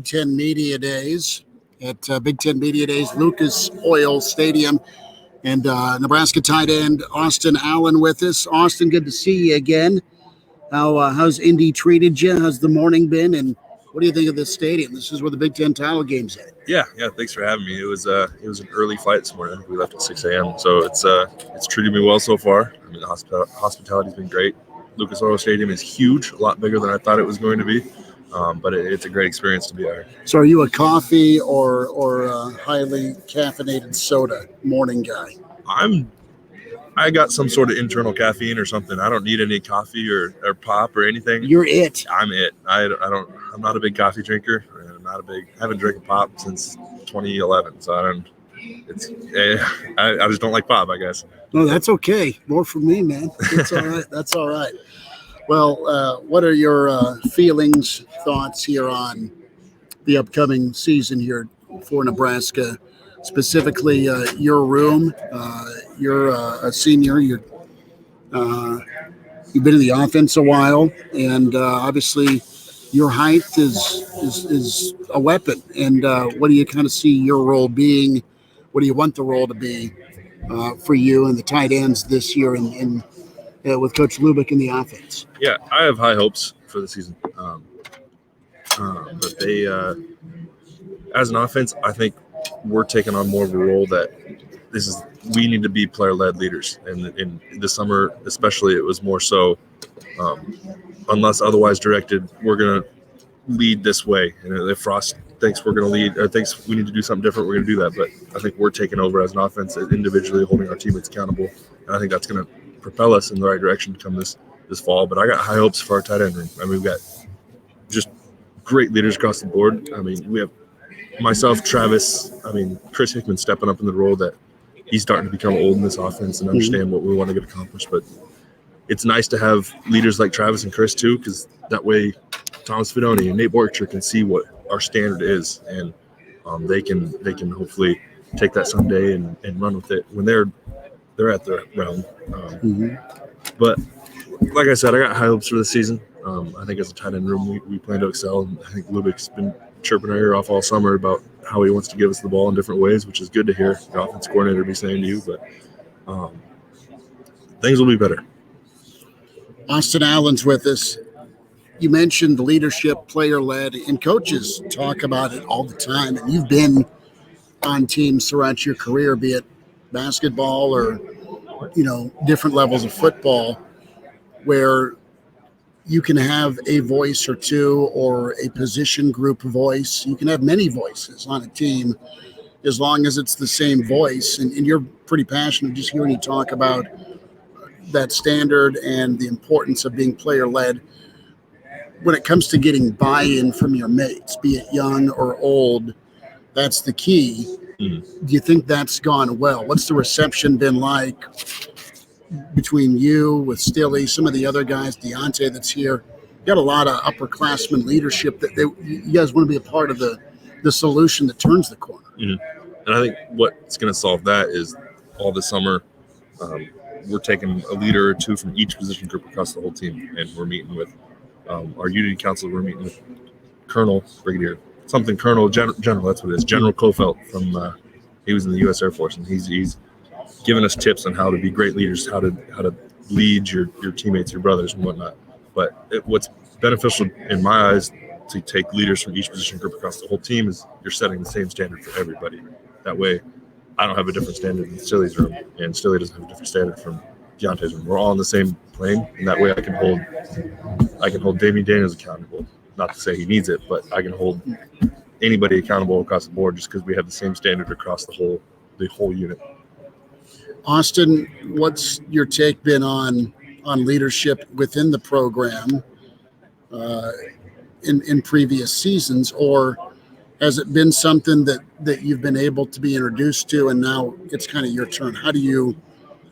Big Ten Media Days at Big Ten Media Days, Lucas Oil Stadium, and Nebraska tight end Austin Allen with us. Austin, good to see you again. How's Indy treated you? How's the morning been? And what do you think of this stadium? This is where the Big Ten title game's at. Yeah. Thanks for having me. It was an early flight this morning. We left at 6 a.m. So it's treated me well so far. I mean, the hospitality's been great. Lucas Oil Stadium is huge, a lot bigger than I thought it was going to be. But it's a great experience to be there. So are you a coffee or a highly caffeinated soda morning guy? I got some sort of internal caffeine or something. I don't need any coffee or pop or anything. You're it. I'm it. I'm not a big coffee drinker. I haven't drank a pop since 2011. So I just don't like pop, I guess. No, that's okay. More for me, man. That's all right. That's all right. Well, what are your feelings, thoughts here on the upcoming season here for Nebraska, specifically your room? You're a senior. You've been in the offense a while, and obviously your height is a weapon. And what do you kind of see your role being? What do you want the role to be for you and the tight ends this year in with Coach Lubick in the offense? Yeah, I have high hopes for the season. But they, as an offense, I think we're taking on more of a role that we need to be player-led leaders. And in the summer, especially, it was more so, unless otherwise directed, we're going to lead this way. And if Frost thinks we're going to lead or thinks we need to do something different, we're going to do that. But I think we're taking over as an offense, individually holding our teammates accountable. And I think that's going to propel us in the right direction to come this fall. But I got high hopes for our tight end room. I mean, we've got just great leaders across the board. I mean, we have myself, Travis, Chris Hickman stepping up in the role that he's starting to become old in this offense and understand what we want to get accomplished. But it's nice to have leaders like Travis and Chris too, because that way Thomas Fidoni and Nate Borcher can see what our standard is, and they can hopefully take that someday and run with it when they're at their realm. But like I said, I got high hopes for the season. I think as a tight end room, we plan to excel. And I think Lubick's been chirping our ear off all summer about how he wants to give us the ball in different ways, which is good to hear the offense coordinator be saying to you. But things will be better. Austin Allen's with us. You mentioned leadership, player-led, and coaches talk about it all the time. And you've been on teams throughout your career, be it basketball or, different levels of football, where you can have a voice or two or a position group voice. You can have many voices on a team as long as it's the same voice. And you're pretty passionate just hearing you talk about that standard and the importance of being player-led. When it comes to getting buy-in from your mates, be it young or old, that's the key. Do you think that's gone well? What's the reception been like between you, with Stilly, some of the other guys, Deontay that's here? You got a lot of upperclassmen leadership that you guys want to be a part of the solution that turns the corner. And I think what's going to solve that is all this summer we're taking a leader or two from each position group across the whole team, and we're meeting with our unity council. We're meeting with Colonel, Brigadier, General, that's what it is, General Kofelt from he was in the U.S. Air Force, and he's giving us tips on how to be great leaders, how to lead your teammates, your brothers, and whatnot. But what's beneficial in my eyes to take leaders from each position group across the whole team is you're setting the same standard for everybody. That way, I don't have a different standard in Stilly's room, and Stilly doesn't have a different standard from Deontay's room. We're all on the same plane, and that way I can hold Damian Daniels accountable. Not to say he needs it, but I can hold anybody accountable across the board just because we have the same standard across the whole unit. Austin, what's your take been on leadership within the program in previous seasons, or has it been something that you've been able to be introduced to and now it's kind of your turn? How do you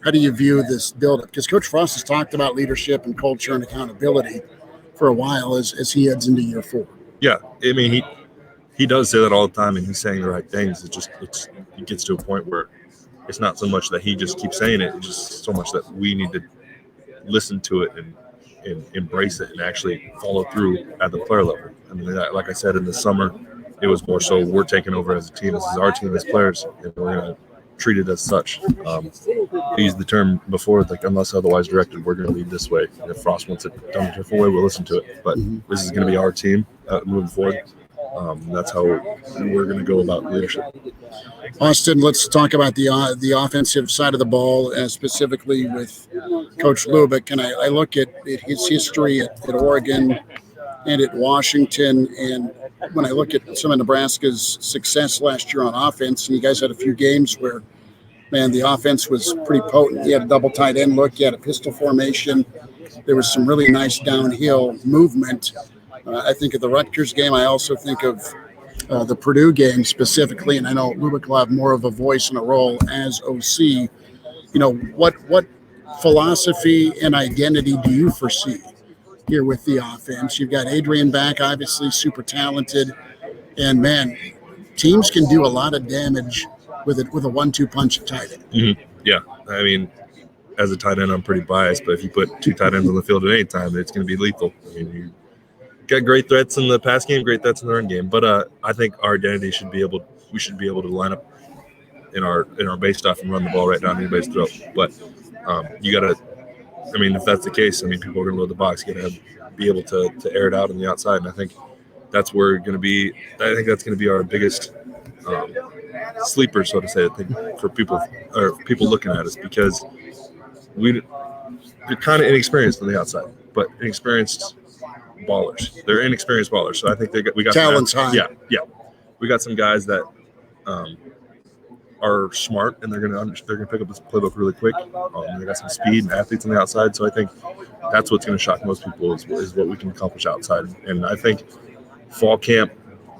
view this build-up? Because Coach Frost has talked about leadership and culture and accountability for a while as he heads into year 4. Yeah, I mean, he does say that all the time, and he's saying the right things. It gets to a point where it's not so much that he just keeps saying it, it's just so much that we need to listen to it and embrace it and actually follow through at the player level. I mean, like I said, in the summer, It was more so we're taking over as a team. This is our team as players, and we're going to treat it as such. I used the term before, like, unless otherwise directed, we're going to lead this way. And if Frost wants it done a different way, we'll listen to it. But this is going to be our team moving forward. That's how we're going to go about leadership. Austin, let's talk about the offensive side of the ball, specifically with Coach Lubick. And I look at his history at Oregon and at Washington, and when I look at some of Nebraska's success last year on offense, and you guys had a few games where, man, the offense was pretty potent. You had a double tight end look, you had a pistol formation. There was some really nice downhill movement. I think of the Rutgers game. I also think of the Purdue game specifically, and I know Lubick will have more of a voice and a role as OC. You know, what philosophy and identity do you foresee here with the offense? You've got Adrian back, obviously super talented, and man, teams can do a lot of damage with a 1-2 punch at tight end. Mm-hmm. Yeah, I mean, as a tight end, I'm pretty biased, but if you put two tight ends on the field at any time, it's going to be lethal. I mean, you got great threats in the pass game, great threats in the run game, but I think our identity should be able to line up in our base stuff and run the ball right down anybody's throat. But you got to. I mean, if that's the case, I mean, people are going to load the box. You got to be able to air it out on the outside, and I think that's where going to be. I think that's going to be our biggest sleeper, so to say. I think for people looking at us, because we're kind of inexperienced on the outside, but inexperienced ballers. They're inexperienced ballers, so I think we got talent's high. Yeah. We got some guys that are smart, and they're gonna pick up this playbook really quick. They got some speed and athletes on the outside, so I think that's what's going to shock most people is what we can accomplish outside. And I think fall camp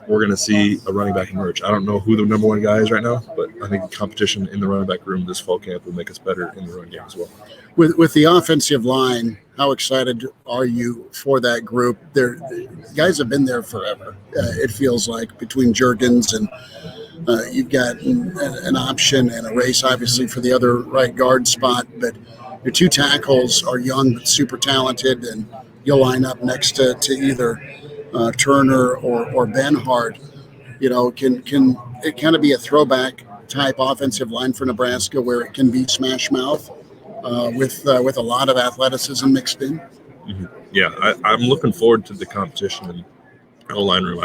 we're going to see a running back emerge. I don't know who the number one guy is right now, but I think the competition in the running back room this fall camp will make us better in the run game as well. With the offensive line, how excited are you for that group? The guys have been there forever. It feels like, between Juergens and you've got an option and a race, obviously, for the other right guard spot. But your two tackles are young but super talented, and you'll line up next to either Turner or Benhart. You know, can it kind of be a throwback type offensive line for Nebraska where it can be smash mouth with a lot of athleticism mixed in? Mm-hmm. Yeah, I'm looking forward to the competition in the O-line room.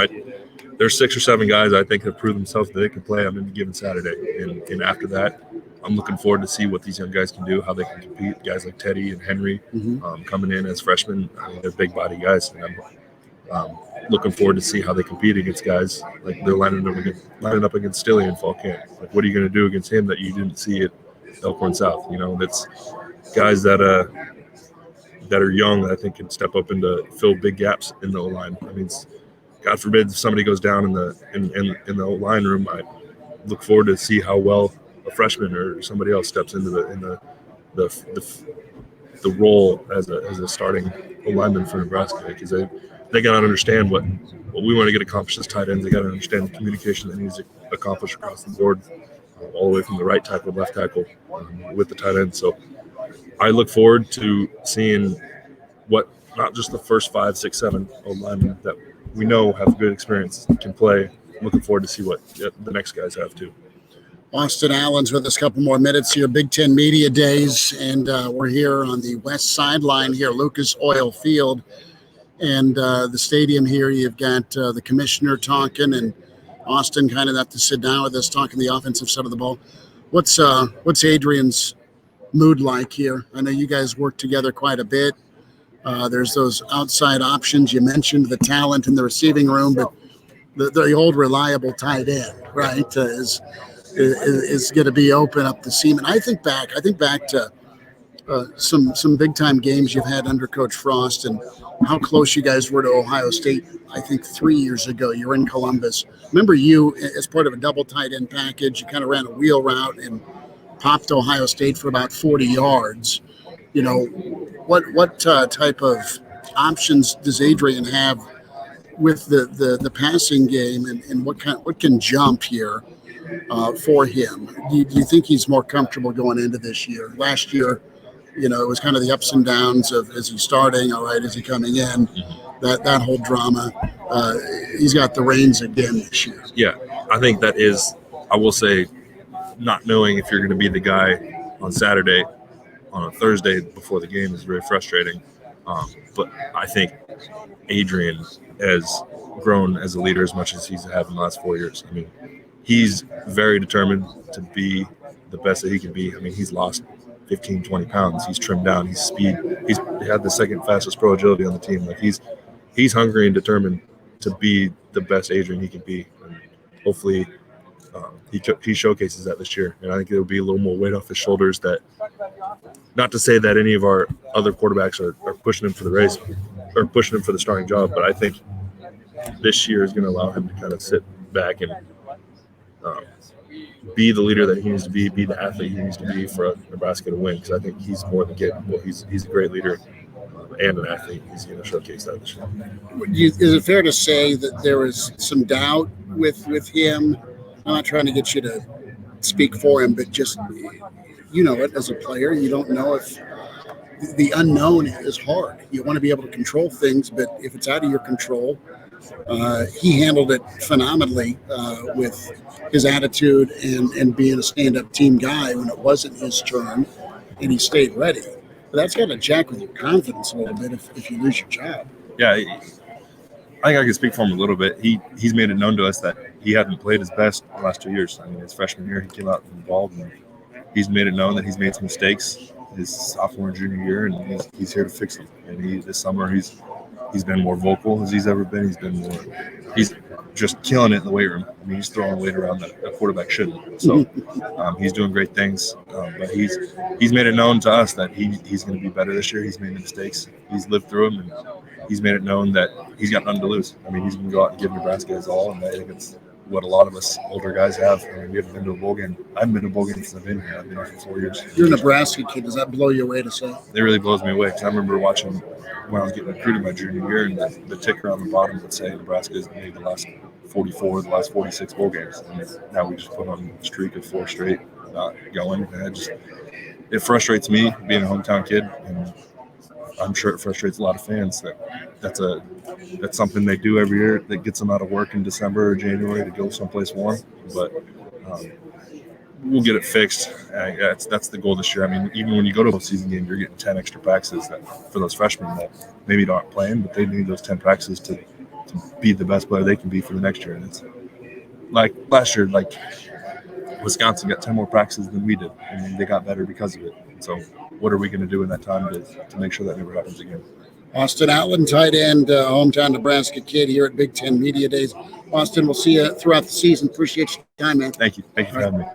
There's 6 or 7 guys I think have proved themselves that they can play on any given Saturday. And after that, I'm looking forward to see what these young guys can do, how they can compete. Guys like Teddy and Henry coming in as freshmen. I mean, they're big body guys. And I'm looking forward to see how they compete against guys. Like, they're lining up against Stilly in fall camp. Like, what are you going to do against him that you didn't see at Elkhorn South? You know, that's guys that are young that I think can step up and fill big gaps in the O-line. I mean, God forbid if somebody goes down in the O-line room, I look forward to see how well a freshman or somebody else steps into the role as a starting O-lineman for Nebraska, because they got to understand what we want to get accomplished as tight ends. They got to understand the communication that needs to accomplish across the board, all the way from the right tackle, left tackle, with the tight end. So I look forward to seeing what not just the first 5, 6, 7 O-linemen that we know have good experience can play. I'm looking forward to see what the next guys have too. Austin Allen's with us a couple more minutes here. Big Ten Media Days, and we're here on the west sideline here, Lucas Oil Field. And the stadium here, you've got the commissioner talking, and Austin kind of have to sit down with us talking the offensive side of the ball. What's Adrian's mood like here? I know you guys work together quite a bit. There's those outside options. You mentioned the talent in the receiving room, but the old reliable tight end, right, is going to be open up the seam. And I think back to some big time games you've had under Coach Frost and how close you guys were to Ohio State. I think 3 years ago, you were in Columbus. Remember you as part of a double tight end package. You kind of ran a wheel route and popped Ohio State for about 40 yards. You know, what type of options does Adrian have with the passing game, and what can jump here for him? Do you think he's more comfortable going into this year? Last year, you know, it was kind of the ups and downs of, is he starting? All right, is he coming in? that whole drama. He's got the reins again this year. Yeah, I think that is, I will say, not knowing if you're going to be the guy on Saturday, on a Thursday before the game is very frustrating. But I think Adrian has grown as a leader as much as he's had in the last 4 years. I mean, he's very determined to be the best that he can be. I mean, he's lost 15, 20 pounds. He's trimmed down. He's speed. He's had the second fastest pro agility on the team. Like he's hungry and determined to be the best Adrian he can be. And hopefully he showcases that this year. And I think there'll be a little more weight off his shoulders. That, not to say that any of our other quarterbacks are pushing him for the race or pushing him for the starting job, but I think this year is going to allow him to kind of sit back and be the leader that he needs to be the athlete he needs to be for Nebraska to win. Because I think he's more than capable. He's a great leader and an athlete. He's going to showcase that this year. Is it fair to say that there was some doubt with him? I'm not trying to get you to speak for him, but just, you know it as a player. You don't know if the unknown is hard. You want to be able to control things, but if it's out of your control, he handled it phenomenally with his attitude and being a stand-up team guy when it wasn't his turn, and he stayed ready. But that's got to jack with your confidence a little bit if you lose your job. Yeah, I think I can speak for him a little bit. He's made it known to us that he hadn't played his best the last 2 years. I mean, his freshman year, he came out involved, and he's made it known that he's made some mistakes his sophomore and junior year, and he's here to fix them. And this summer, he's been more vocal as he's ever been. He's just killing it in the weight room. I mean, he's throwing weight around that a quarterback shouldn't. So he's doing great things. But he's made it known to us that he's going to be better this year. He's made mistakes. He's lived through them, and he's made it known that he's got nothing to lose. I mean, he's going to go out and give Nebraska his all, and I think it's what a lot of us older guys have. I mean, we haven't been to a bowl game. I haven't been to a bowl game since I've been here. I've been here for 4 years. You're a Nebraska kid. Does that blow you away to say? It really blows me away because I remember watching when I was getting recruited my junior year, and the ticker on the bottom would say Nebraska has made the last 44, the last 46 bowl games. And now we just put on a streak of 4 straight not going. And it frustrates me being a hometown kid, and I'm sure it frustrates a lot of fans that's something they do every year that gets them out of work in December or January to go someplace warm. But we'll get it fixed. That's the goal this year. I mean, even when you go to a postseason game, you're getting 10 extra practices for those freshmen that maybe aren't playing, but they need those 10 practices to be the best player they can be for the next year. And it's like last year, like Wisconsin got 10 more practices than we did, and they got better because of it. And so what are we going to do in that time to make sure that never happens again? Austin Outland, tight end, hometown Nebraska kid here at Big Ten Media Days. Austin, we'll see you throughout the season. Appreciate your time, man. Thank you. Thank you for having me.